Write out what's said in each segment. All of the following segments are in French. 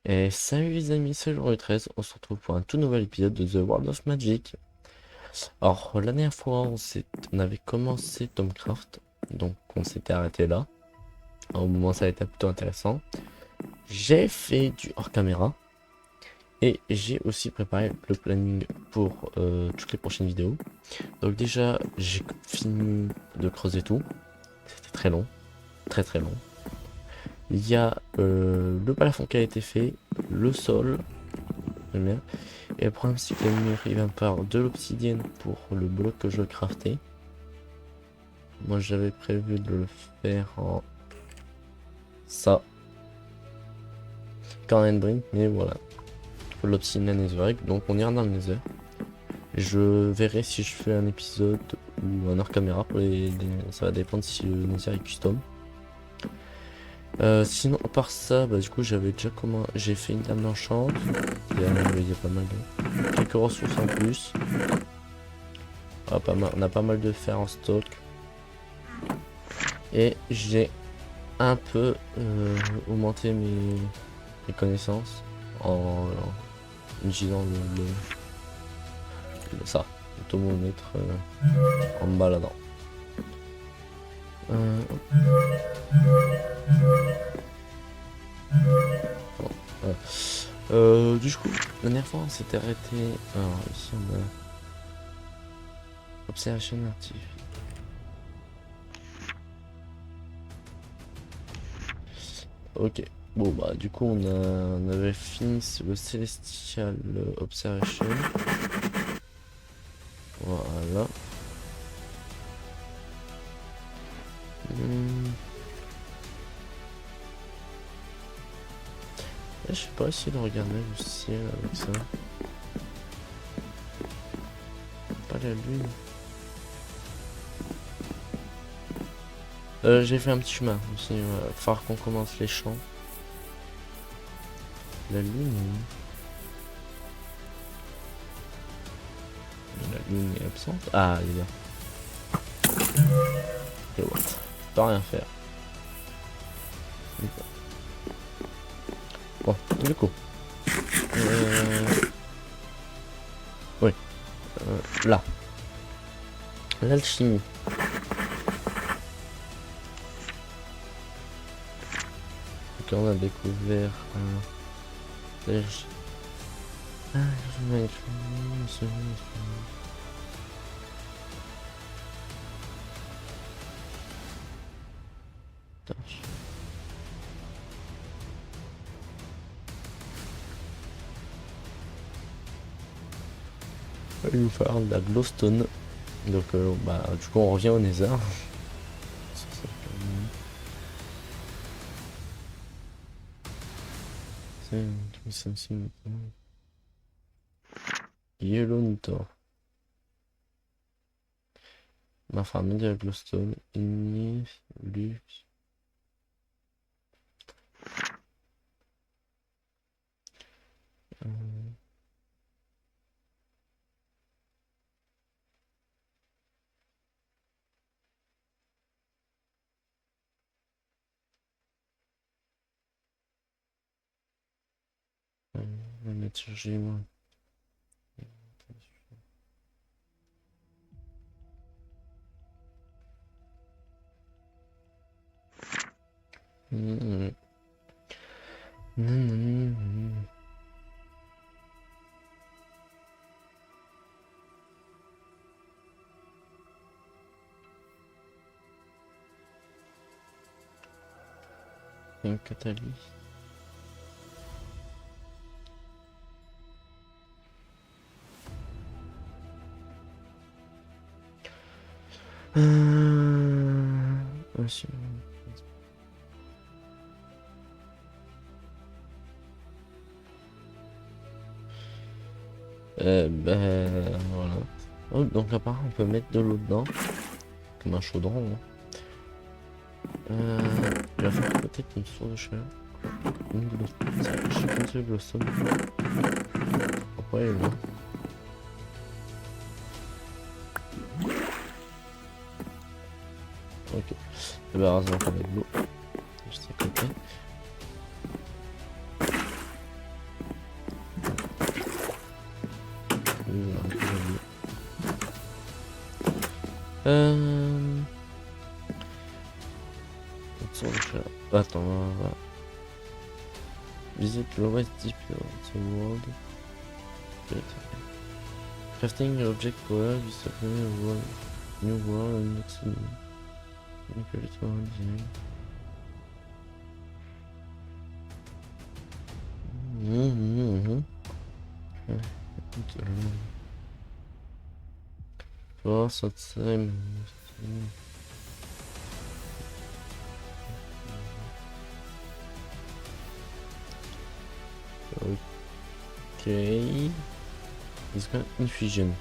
Et salut les amis, c'est le 13, on se retrouve pour un tout nouvel épisode de The World of Magic. Alors la dernière fois on avait commencé Tomcraft, donc on s'était arrêté là. Au moment ça a été plutôt intéressant. J'ai fait du hors caméra et j'ai aussi préparé le planning pour toutes les prochaines vidéos. Donc déjà j'ai fini de creuser tout, c'était très long, très très long. Il y a le plafond qui a été fait, le sol, j'aime bien. Et le problème c'est que le mur il va me faire de l'obsidienne pour le bloc que je veux crafter. Moi j'avais prévu de le faire en ça, qu'en Endring, mais voilà. L'obsidienne netherrack, donc on ira dans le nether. Je verrai si je fais un épisode ou un hors caméra pour ça va dépendre si le nether est custom. Sinon à part ça, bah, du coup j'avais déjà j'ai fait une dame d'enchant. Il y a pas mal de quelques ressources en plus. Ah, pas mal. On a pas mal de fer en stock. Et j'ai un peu augmenté mes connaissances en utilisant ça, le thermomètre en me baladant. Euh, bon, voilà. Du coup, la dernière fois on s'était arrêté. Alors ici on a observation artificielle. Ok. Bon bah du coup on avait fini le Celestial Observation. Voilà. Hmm. Je sais pas essayer de regarder le ciel avec ça. Pas la lune. J'ai fait un petit chemin aussi. Il va falloir qu'on commence les champs. La lune. La lune est absente. Ah, elle est là. Ok, what? Pas rien faire. Bon, du coup. Oui. Là. L'alchimie. Donc on a découvert un. Ah, je vais mettre il va nous falloir de la glowstone. Donc bah du coup on revient au nether. Yellownitor. Ma femme de la glowstone. Ignis. Lux. On va mettre sur Gmail. Un catalyse. Ah, si. Ben voilà. Oh, donc apparemment on peut mettre de l'eau dedans. Comme un chaudron. Hein. Il va faire peut-être une source de chaleur. Une glowstone. Je sais pas si le glowstone. Pourquoi elle est là? Ok. Et ben heureusement qu'on a de l'eau. Juste à côté. Euh... Attends, Visit the lowest deep of the world. Crafting your object power, discovering a world, new world, and next design. Oh, ça te Okay. It's got infusion.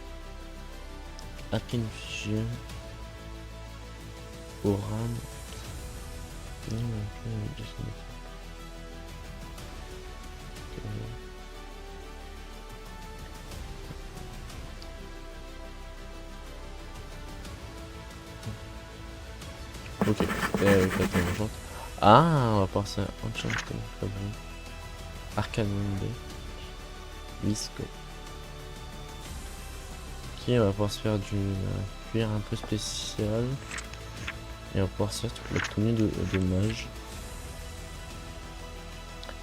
Arcane infusion. Oran. Ok. Ah, on va pouvoir ça. Enchant comme fabrique. Arcane Monday. Visco. Ok, on va pouvoir se faire du cuir un peu spécial. Et on va pouvoir se faire toute la tenue de mage.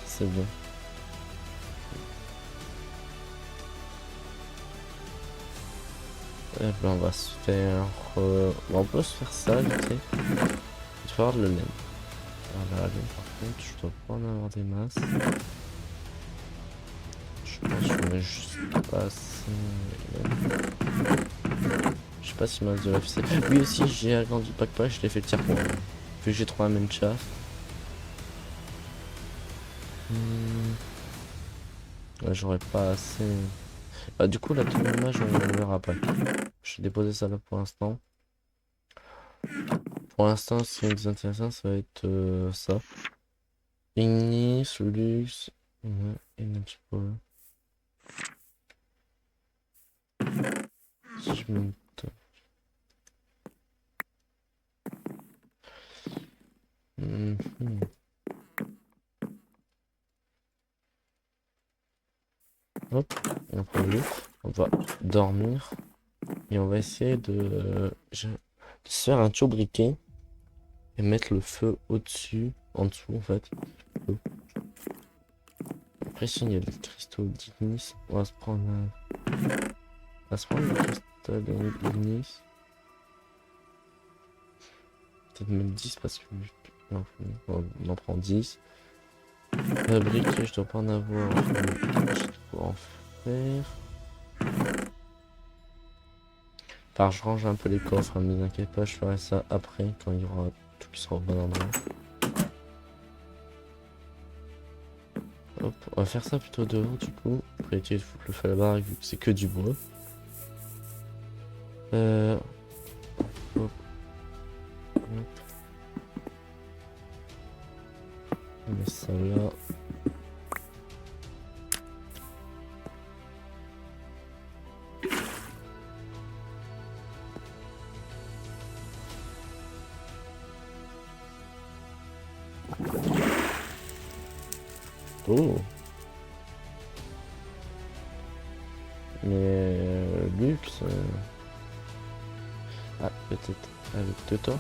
C'est bien. Et ben on va se faire... on peut se faire ça, tu sais. Je vais avoir de la laine. Alors, la laine, par contre, je dois pas en avoir des masses. Je pense que je mets juste pas assez... Je sais pas si ma de FC. Oui aussi, j'ai agrandi le pack, je l'ai fait tiers pour moi. Vu que j'ai trouvé un main chaff. Ouais, j'aurais pas assez... Bah du coup, la tenue de mage, on verra pas. Je vais déposer ça là pour l'instant. Pour l'instant, ce qui est intéressant, ça va être ça. Ignis, Lux, Energy Power. Si je monte. Hop, on prend le on va dormir et on va essayer de se faire un turbriquet et mettre le feu au-dessus, en dessous en fait. Après, si il y a des cristaux d'ignis, on va se prendre le cristal d'ignis. Peut-être mettre 10 parce que non, on en prend 10. Briquet, je dois pas en avoir. Je dois en faire. Enfin, je range un peu les coffres, hein, ne vous inquiétez pas, je ferai ça après quand il y aura tout qui sera au bon endroit. Hop, on va faire ça plutôt dehors du coup. Après, il faut le faire là-bas vu que c'est que du bois. Hop. Hop. On met ça là. Oh. Mais luxe. Ah, peut-être avec 2 torches.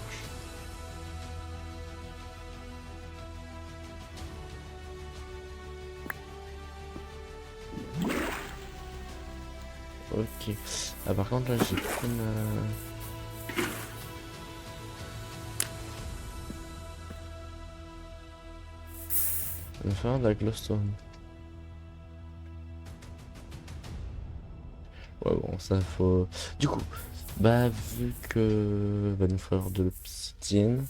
Ok. Ah, par contre, là, j'ai plus ma... On va faire de la glowstone. Ouais, bon, ça faut... Du coup, bah, vu que va nous faire de l'obsidienne,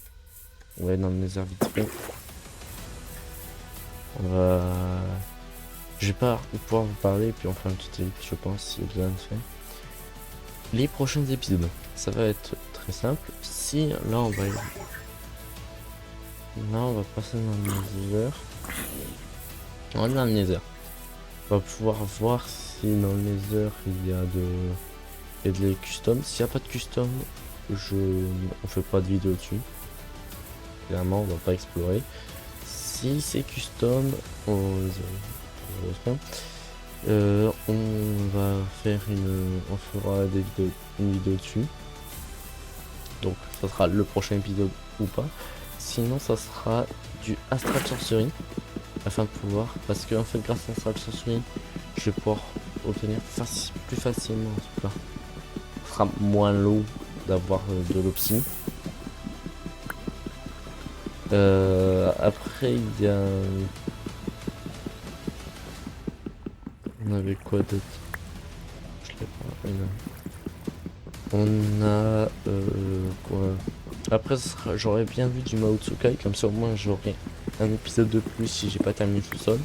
on va aller dans le nether vite fait. On va... Je vais pas pouvoir vous parler, puis on fera un petit edit, je pense, si besoin de faire. Les prochains épisodes, ça va être très simple. Si, là, on va... Là, on va passer dans le nether. On est dans le nether. On va pouvoir voir si dans le nether, il y a de custom. S'il n'y a pas de custom, on fait pas de vidéo dessus. Clairement, on va pas explorer. Si c'est custom, on va faire on fera une vidéo dessus. Donc ça sera le prochain épisode ou pas. Sinon ça sera du Astral Sorcery. Afin de pouvoir, parce que en fait grâce à Astral Sorcery, je vais pouvoir obtenir plus facilement en tout cas. Ce sera moins lourd d'avoir de l'opsie. Après il y a... On avait quoi d'autre? Je l'ai pas. On a quoi? Après j'aurais bien vu du Mao Tsukai, comme ça au moins j'aurai un épisode de plus si j'ai pas terminé tout seul.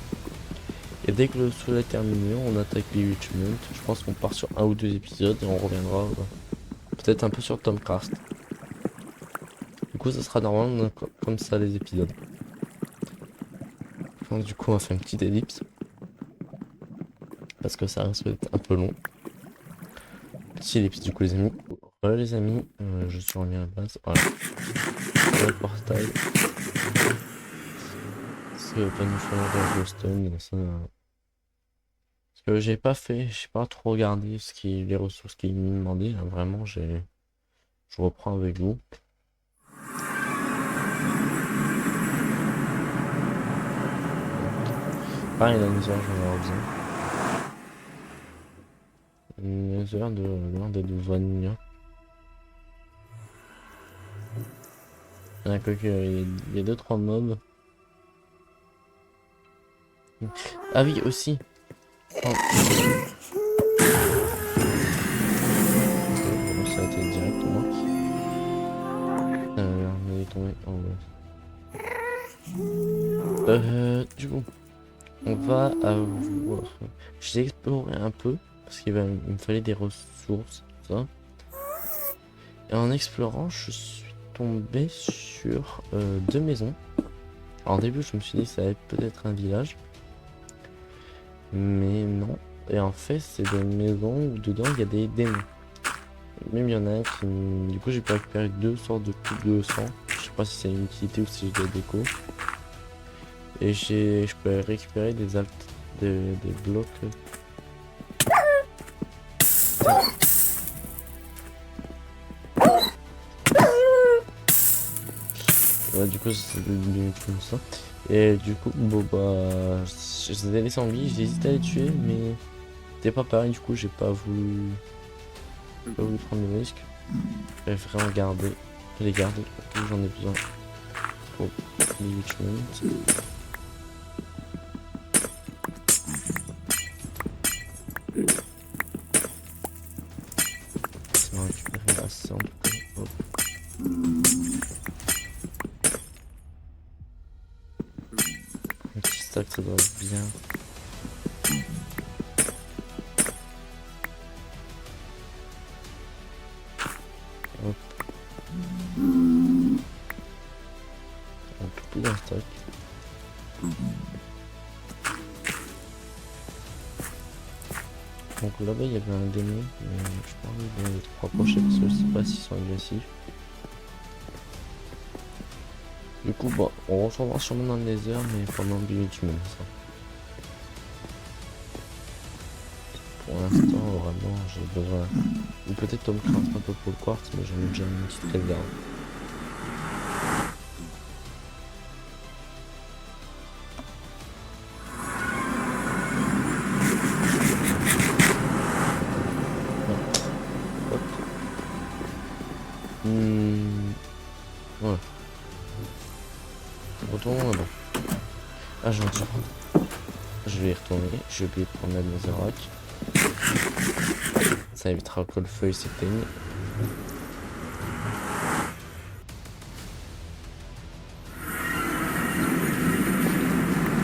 Et dès que le sol est terminé, on attaque les Richmond. Je pense qu'on part sur un ou deux épisodes et on reviendra peut-être un peu sur Tomcraft. Du coup ça sera normalement comme ça les épisodes. Enfin, du coup on va faire une petite ellipse. Parce que ça risque d'être un peu long. Petite ellipse du coup les amis. Voilà les amis, je suis revenu à la base. Voilà. Le portail. C'est pas nous faire de Glowstone. Ça... Parce que j'ai pas trop regardé les ressources qu'il me demandait. Là, vraiment, je reprends avec vous. Pareil, la misère, j'en ai besoin. Une misère de loin des 12 vanilla. Il y a 2-3 mobs. Ah oui, aussi. Oh. Ça a été direct pour moi. On est tombé en bas. Du coup, on va avoir... J'ai exploré un peu, parce il me fallait des ressources, tout ça. Et en explorant, je suis tombé sur 2 maisons. Alors au début, je me suis dit que ça allait peut-être un village. Mais non. Et en fait, c'est des maisons où dedans, il y a des démons. Même il y en a un qui... Du coup, j'ai pu récupérer 2 sortes de coups de sang. Je sais pas si c'est une utilité ou si je dois déco. Et je peux récupérer des blocs. Ouais, du coup, c'est comme ça. Et du coup, bon bah, je les ai laissés en vie, j'ai hésité à les tuer, mais c'était pas pareil, du coup, j'ai pas voulu prendre le risque. Je préfère les garder, j'en ai besoin pour les Richmond. Ça va récupérer assez en tout cas. Hop. Un petit stack, ça doit être bien. Hop. Un peu plus d'un stack. Donc là-bas il y avait un démon, mais je pense qu'il va être rapproché parce que je sais pas s'ils sont agressifs. Du coup, bon, on reviendra sûrement dans le Nether, mais pendant le build humain, ça. Pour l'instant, vraiment, j'ai besoin. Ou peut-être Tomcraft un peu pour le quartz, mais j'en ai déjà une petite réserve. Ouais. Retournons là-bas. Ah, j'ai envie de prendre. Je vais y retourner. Je vais oublier de prendre la Netherrack. Ça évitera que le feu s'éteigne.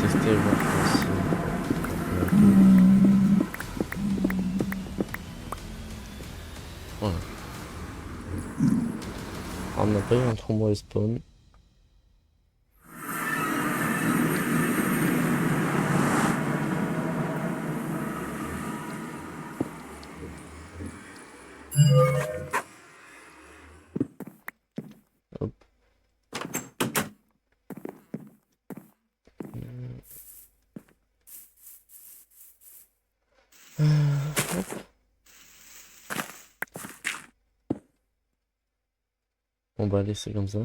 Tester voir si... Voilà. Alors, on n'a pas eu un trop mauvais spawn. Hop. Hop. On va laisser comme ça.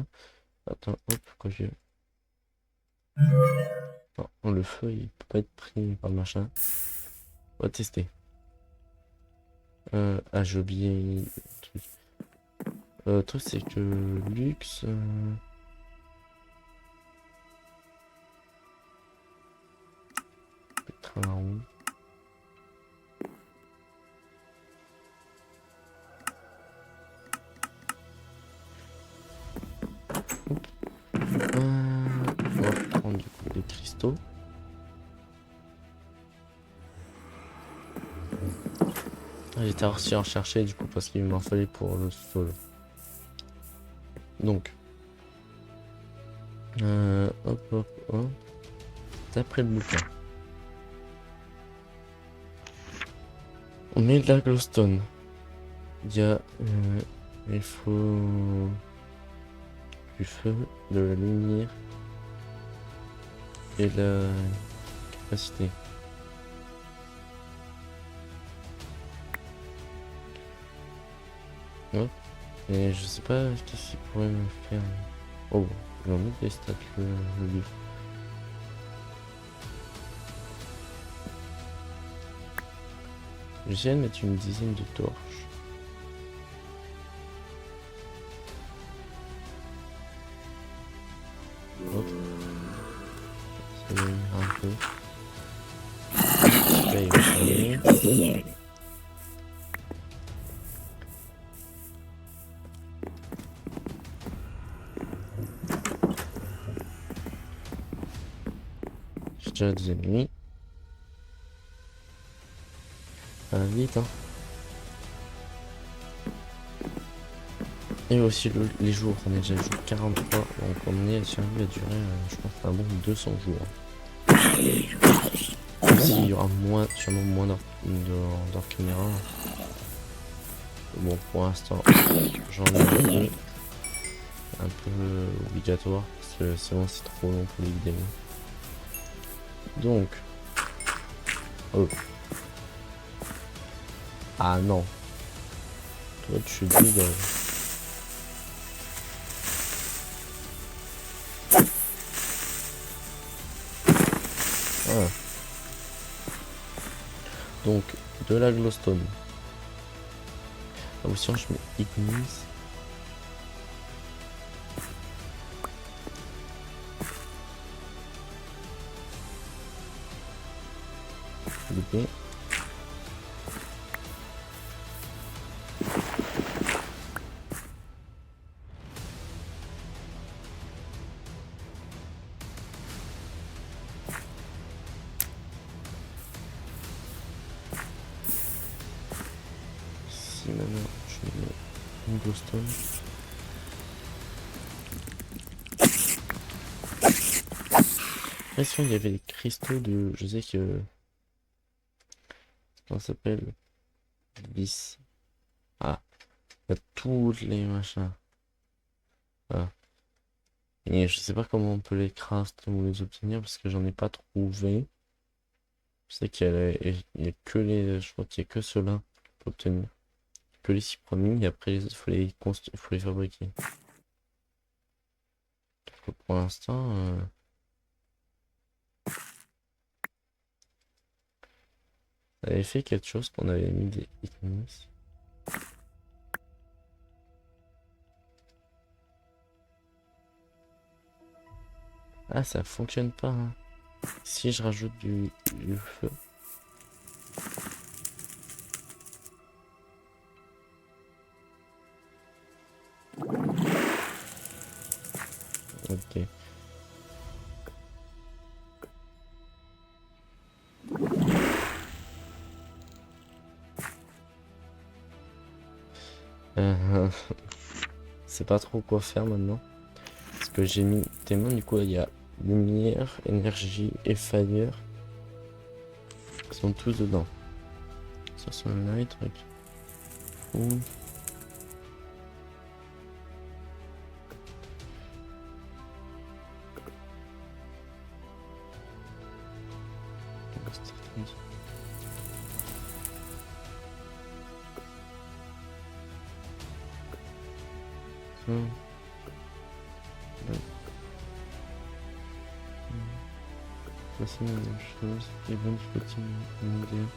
Attends, hop, quoi que... Non, le feu, il peut pas être pris par le machin. On va tester. Ah, j'ai oublié le truc. Le truc, c'est que luxe... Pétrin en haut. On va prendre du coup des cristaux. J'étais aussi en chercher du coup parce qu'il m'en fallait pour le sol. Donc, hop hop hop. D'après le bouquin, on met de la glowstone. Il y a, il faut du feu, de la lumière et la capacité. Hop. Et je sais pas qu'est-ce qu'il pourrait me faire. Oh, je vais mettre des stats le livre. Je viens de mettre une dizaine de torches. Hop. Ça va venir un peu. Là, il va s'allumer. J'ai déjà des ennemis. Ah, vite, hein. Et aussi les jours, on est déjà jour 43, donc on est sur à durer, je pense, un bon 200 jours. Même s'il y aura sûrement moins d'heures caméra. Bon, pour l'instant, j'en ai un peu obligatoire, parce que sinon c'est trop long pour les vidéos. Donc, oh. Ah non, toi tu dis de... Ah. Donc, de la glowstone. Ah, aussi, je mets ignis. Loupé. Si maintenant je mets une glowstone. Après, sinon, il y avait des cristaux de. Je sais que. Comment ça s'appelle? Bis. Ah, il y a toutes les machins. Ah. Et je sais pas comment on peut les craft ou les obtenir parce que j'en ai pas trouvé. Je sais il y a que les. Je crois qu'il y a que ceux-là pour obtenir. Que les 6 premiers et après les autres, il faut les fabriquer. Donc, pour l'instant. On avait fait quelque chose qu'on avait mis des ignis. Ah, ça fonctionne pas, hein. Si je rajoute du feu. Ok. C'est pas trop quoi faire maintenant. Parce que j'ai mis tellement du coup il y a lumière, énergie et fire. Ils sont tous dedans. Ça sont là les trucs. Ouh. c'est une bonne chose. Et bon, du petit modèle.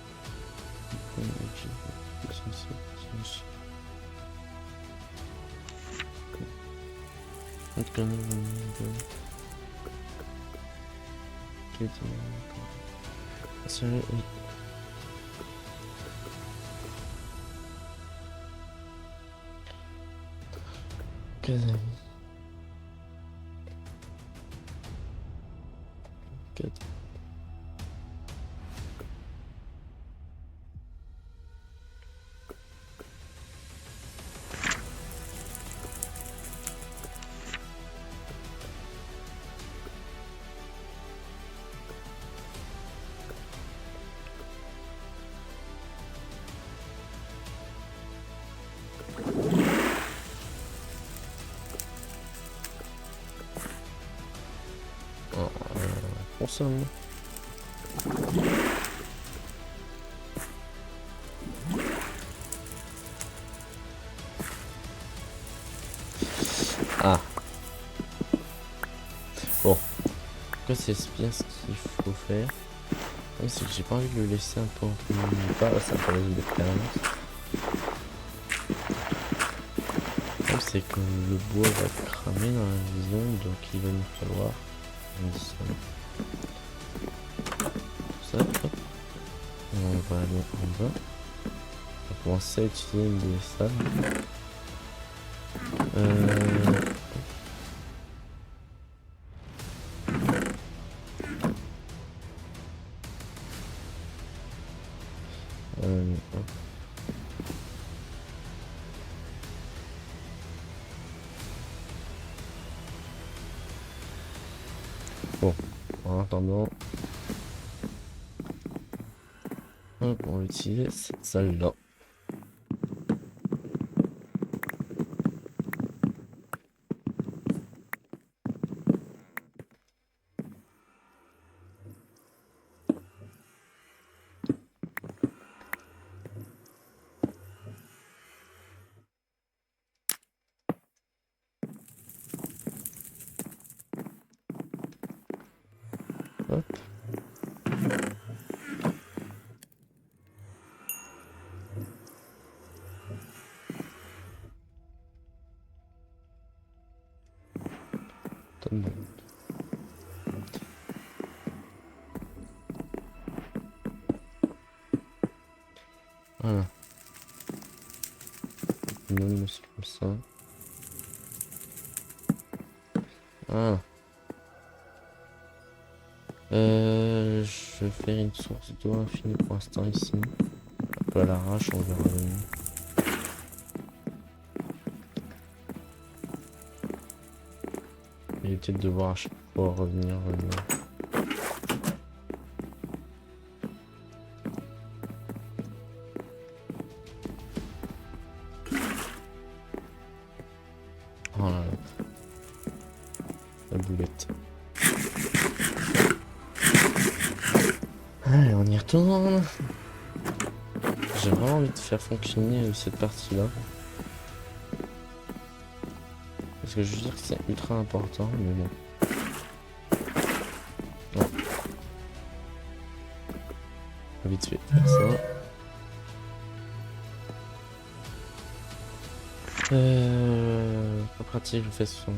Consomme. Ah. Bon. Quoi, c'est bien ce qu'il faut faire. Oui, c'est que j'ai pas envie de le laisser un peu en pas, ça peut résoudre d'expérience. C'est que le bois va cramer dans la zone, donc il va nous falloir ça, hop. On va aller en bas. On va commencer à utiliser une des salles. Hop. Bon, en attendant, hop, on va utiliser cette salle-là. Hop. Voilà. Même c'est comme ça. Voilà. Je vais faire une source d'eau infinie pour l'instant ici. Un peu à l'arrache, on verra venir. Il est peut-être devoir à chaque fois revenir. Oh là là. La boulette. Allez, on y retourne. J'ai vraiment envie de faire fonctionner cette partie-là. Parce que je veux dire que c'est ultra important, mais bon. Ouais. Vite fait, faire ça. Pas pratique, je fais son.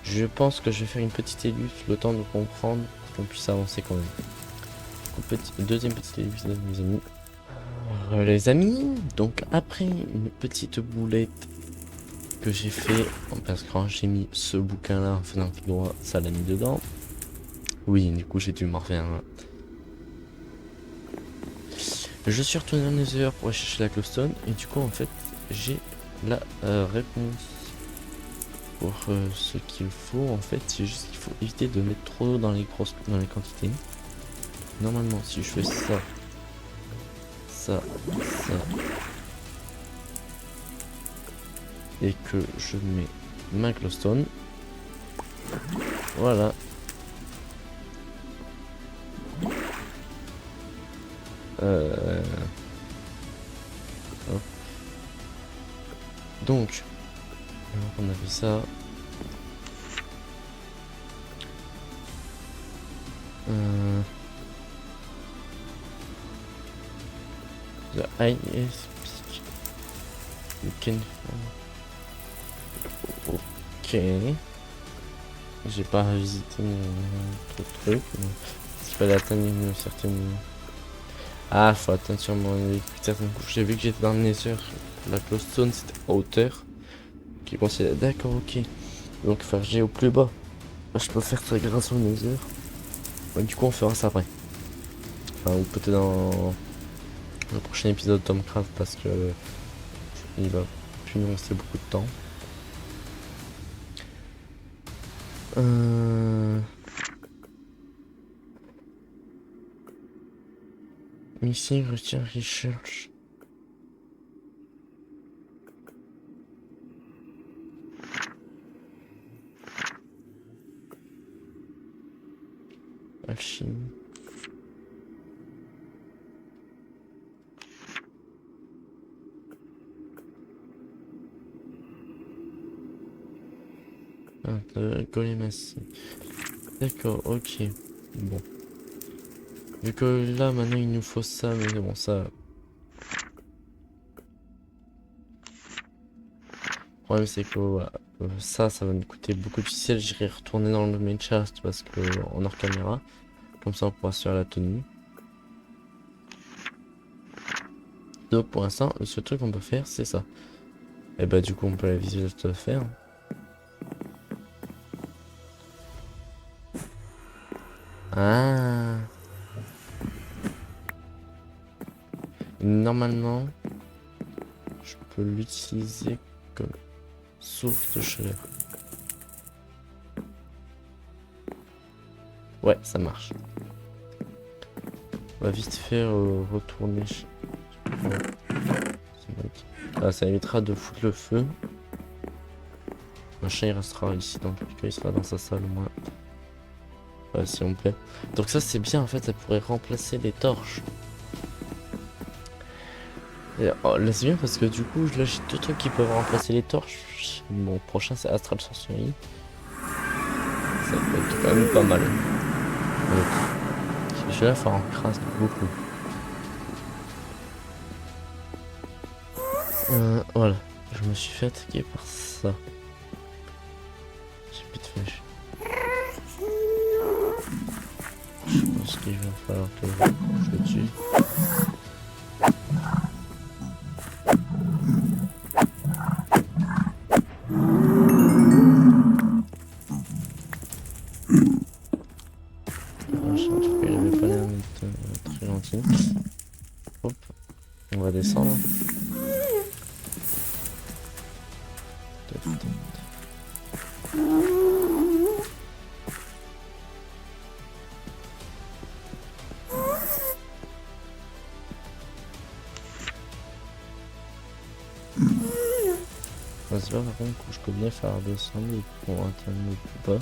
Je pense que je vais faire une petite ellipse, le temps de comprendre qu'on puisse avancer quand même. Deuxième petite ellipse, les amis. Les amis, donc après une petite boulette que j'ai fait, parce que quand j'ai mis ce bouquin là en faisant clic droit, ça l'a mis dedans. Oui, du coup j'ai dû m'en refaire un. Je suis retourné dans Nether pour aller chercher la glowstone et du coup en fait j'ai la réponse pour ce qu'il faut. En fait c'est juste qu'il faut éviter de mettre trop d'eau dans les quantités. Normalement si je fais ça, et que je mets ma glowstone, voilà. Donc Donc on a fait ça. The highest peak you can. Ok. J'ai pas visité trop de trucs. Il fallait atteindre une certaine. Ah, faut atteindre sûrement une certaine couche. J'ai vu que j'étais dans le Nether. La glowstone c'était à hauteur. Qui considère. D'accord, ok. Donc faire G au plus bas. Je peux faire ça grâce au Nether. Ouais, du coup, on fera ça après. Enfin, ou peut-être dans le prochain épisode de Tomcraft parce que il va plus nous rester beaucoup de temps. Ici, retire recherche. Alchimie. Golemassie. D'accord, ok. Bon. Vu que là, maintenant, il nous faut ça, mais bon, ça. Le problème, c'est que voilà, ça va nous coûter beaucoup de ficelle. J'irai retourner dans le main chest parce que en hors caméra. Comme ça, on pourra se faire la tenue. Donc, pour l'instant, le seul truc qu'on peut faire, c'est ça. Et bah, du coup, on peut la visualiser de faire. Ah. Normalement, je peux l'utiliser comme source de chaleur. Ouais, ça marche. On va vite faire retourner. Ouais. Ah, ça évitera de foutre le feu. Machin il restera ici dans le cas, il sera dans sa salle au moins. Ouais, si on plaît. Donc ça c'est bien en fait, ça pourrait remplacer les torches. Et, oh, là c'est bien parce que du coup là j'ai deux trucs qui peuvent remplacer les torches. Mon prochain c'est Astral Sorcery. Ça peut être quand même pas mal. Donc, je vais la faire en crasse beaucoup. Voilà, je me suis fait attaquer par ça. J'ai plus de flèches. Je pense qu'il va falloir que je le tue. Je pense qu'il avait pas l'air d'être très gentil. Hop, on va descendre. On se voit par contre que je peux bien faire descendre pour atteindre le plus bas.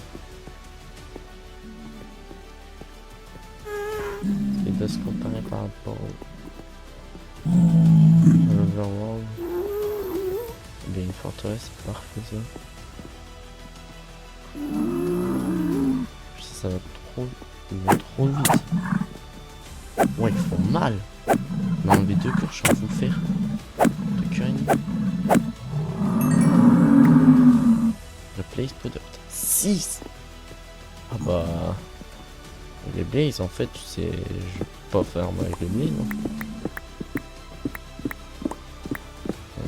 Et de se comparer par rapport au Overworld. Il y a une forteresse, c'est parfait ça. Puis ça va trop, il va trop vite. Ouais, ils font mal. On a enlevé 2 cœurs, je suis en train de faire 2 cœurs et demi. Replace product 6. Ah bah les blazes en fait je vais pas faire mal avec les blazes non.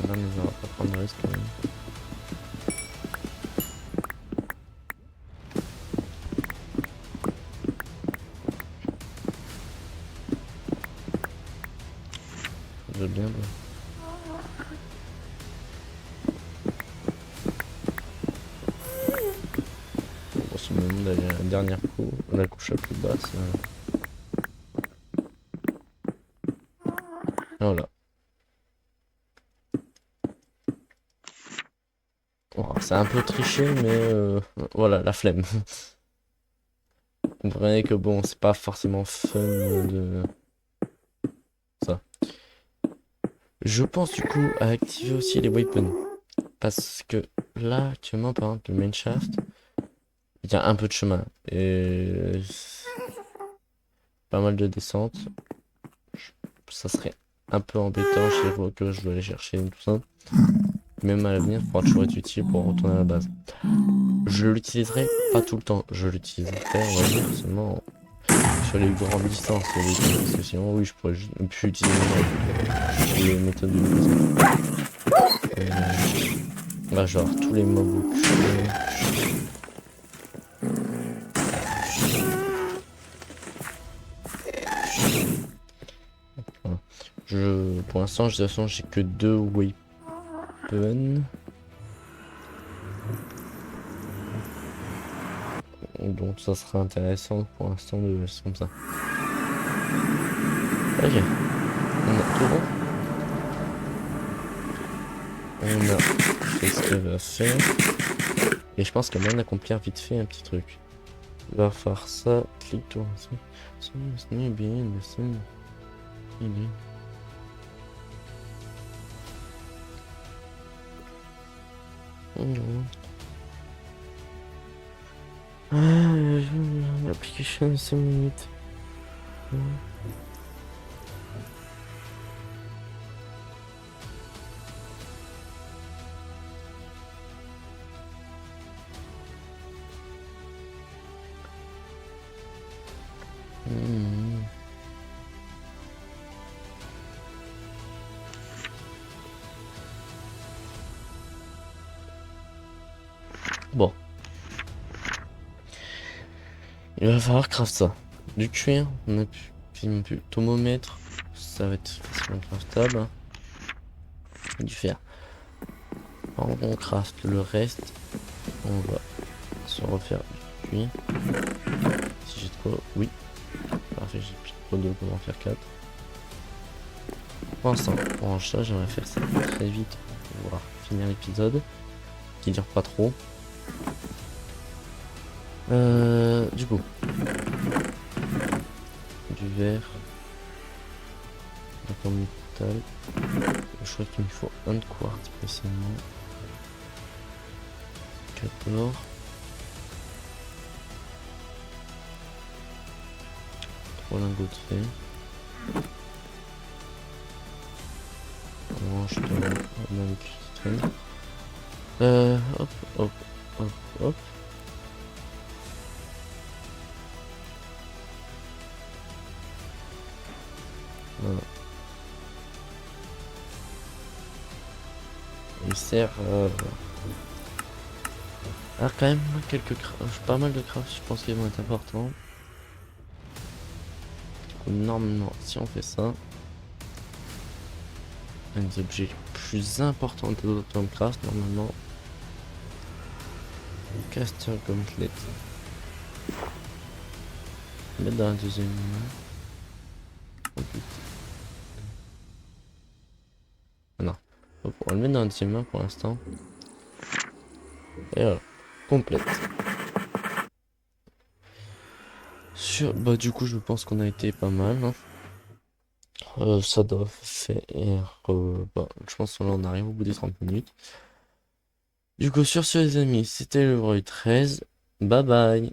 Là mais on va pas prendre le risque quand même. Je veux bien bah. Bon c'est le moment d'aller à la dernière coup, la couche la plus basse. Voilà. Oh, c'est un peu triché mais voilà la flemme. Vous comprenez que bon c'est pas forcément fun de ça. Je pense du coup à activer aussi les weapons. Parce que là, actuellement, par exemple, le main shaft, il y a un peu de chemin. Et pas mal de descente. Ça serait un peu embêtant chez vous que je dois aller chercher tout ça. Même à l'avenir, pourra toujours être utile pour retourner à la base. Je l'utiliserai pas tout le temps. Je l'utiliserai, on va dire, seulement sur les grandes distances. Parce que sinon, oui, je pourrais juste ne plus utiliser les méthodes de livraison. Là, genre tous les mobs au cul. Voilà. Pour l'instant, de toute façon, j'ai que 2 weapons. Donc ça sera intéressant pour l'instant de laisser comme ça. Ok. On a tout bon. On a fait ce qu'il va faire. Et je pense qu'il y a moyen d'accomplir vite fait un petit truc. Il va faire ça. Clique-toi. L'application 5 minutes. Bon. Il va falloir craft ça. Du cuir, on a plus thermomètre. Ça va être facilement craftable. Du fer. On craft le reste. On va se refaire du cuir. Si j'ai de quoi, oui. Parfait, j'ai plus trop d'eau pour en faire 4. Pour l'instant, pour un chat, j'aimerais faire ça très vite pour pouvoir finir l'épisode. Qui dure pas trop. Du coup. Du verre. Un métal. Je crois qu'il me faut un de quartz spécialement. 14. Trois lingots de fer. On range dans le hop, hop, hop, hop. Voilà. Il sert quand même pas mal de craft, je pense qu'ils vont être importants. Normalement, si on fait ça, un des objets plus importants de l'Automcraft, normalement, caster gauntlet. Mettre dans la deuxième main. Oh putain. Ah non. Hop, on va le mettre dans la deuxième main pour l'instant. Et voilà. Complète. Bah du coup je pense qu'on a été pas mal. Hein. Ça doit faire... bah, je pense que là on arrive au bout des 30 minutes. Du coup sur ce les amis, c'était le Roy 13. Bye bye.